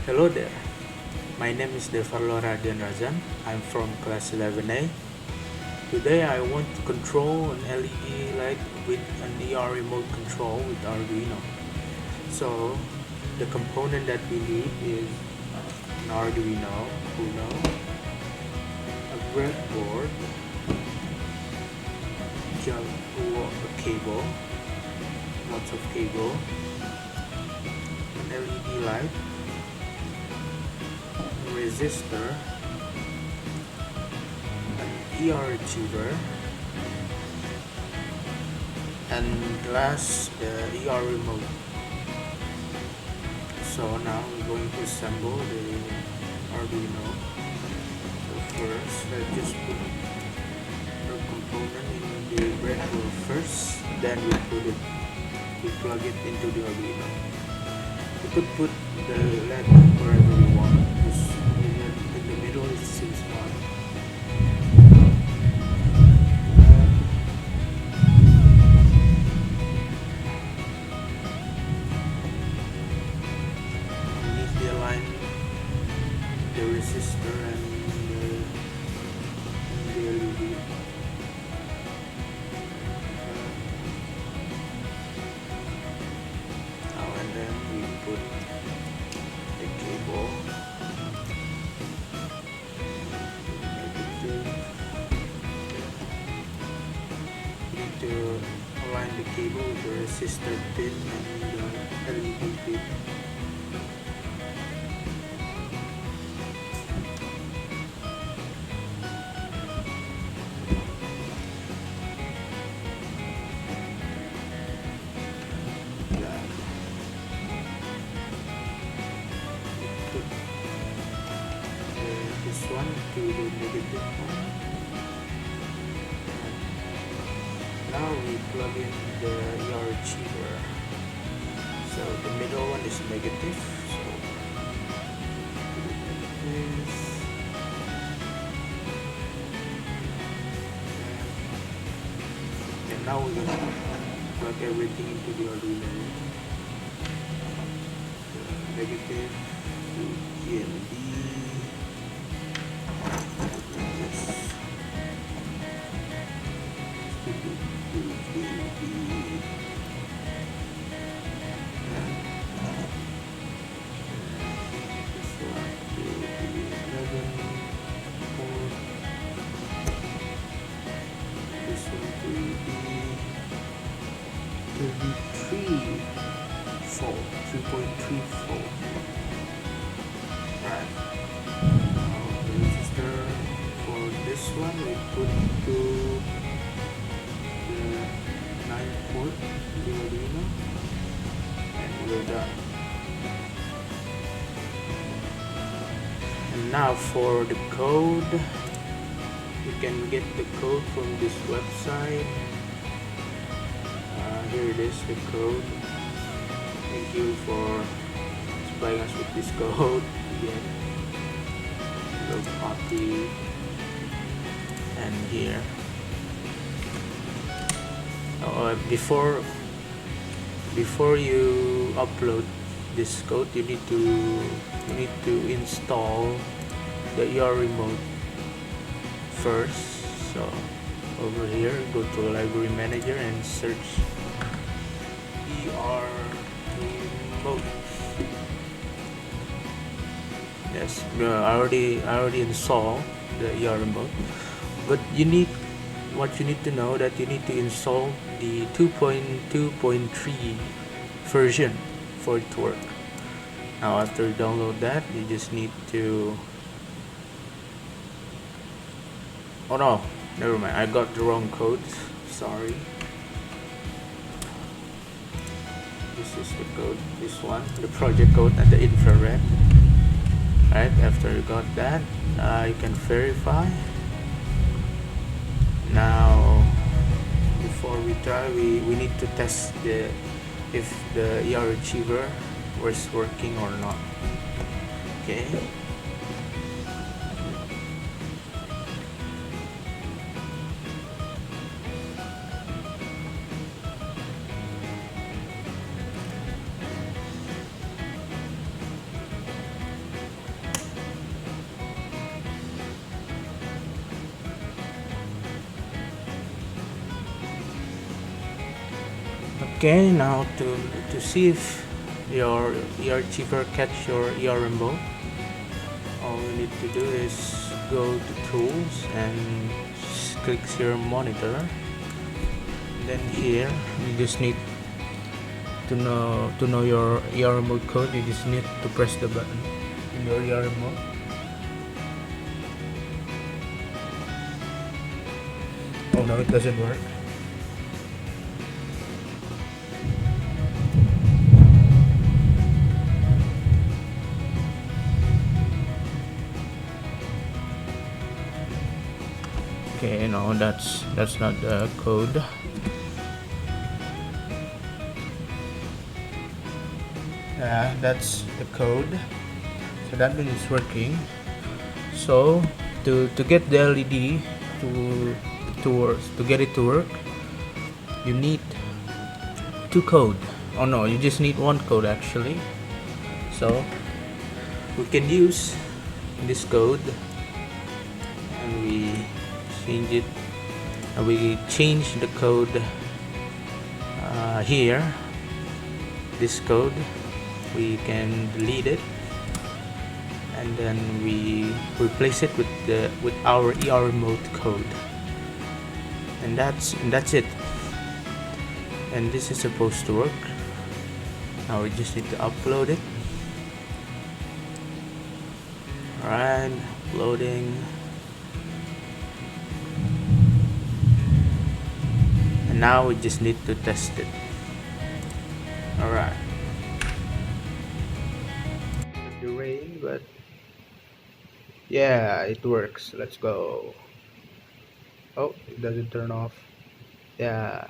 Hello there, my name is Devarlo Radian Razan. I'm from class 11A. Today I want to control an LED light with an ER remote control with Arduino. So the component that we need is an Arduino Uno, a breadboard, a cable, lots of cable, an LED light, resistor, an ER receiver, and last the ER remote. So now we're going to assemble the Arduino. So first, let's just put the component in the breadboard first, then we plug it into the Arduino. We could put the LED wherever we want, just in the middle it seems fine. We need to align the resistor and the LED. Now and then we put the cable, need to align the cable with the resistor pin and the LED pin. Yeah. Put this one to the negative one. Now we plug in the ER receiver. So the middle one is negative. So put it like this. And now we're gonna plug everything into the Arduino. Negative to GND. This one will be 33 volt, 3.3 volt. Right. Now the resistor for this one we put to the 9 port the Arduino, and we're done. And now for the code, you can get the code from this website. Here it is, the code. Thank you for supplying us with this code. Again, little copy, and here. Before you upload this code, you need to install the ER remote first. So over here, go to Library Manager and search ER remote. Yes, I already installed the ER remote, but what you need to know that you need to install the 2.2.3 version for it to work. Now after you download that, you just need to, oh no, never mind, I got the wrong code, sorry. This is the code, this one, the project code and the infrared. Right, after you got that, you can verify. Now before we try, we need to test if the ER receiver was working or not. Okay. Okay, now to see if your earchiever catch your ear remote, all you need to do is go to tools and click your monitor. Then here you just need to know your ear remote code. You just need to press the button in your ear remote. Oh no, it doesn't work. Okay, no, that's not the code. Yeah, that's the code. So that means it's working. So to get the LED to get it to work, you need two code. Oh no, you just need one code actually. So we can use this code and we change it. We change the code here. This code we can delete it and then we replace it with our ER remote code, and that's it. And this is supposed to work. Now we just need to upload it. Alright, uploading. And now we just need to test it. Alright. The rain, but yeah, it works. Let's go. Oh, it doesn't turn off. Yeah.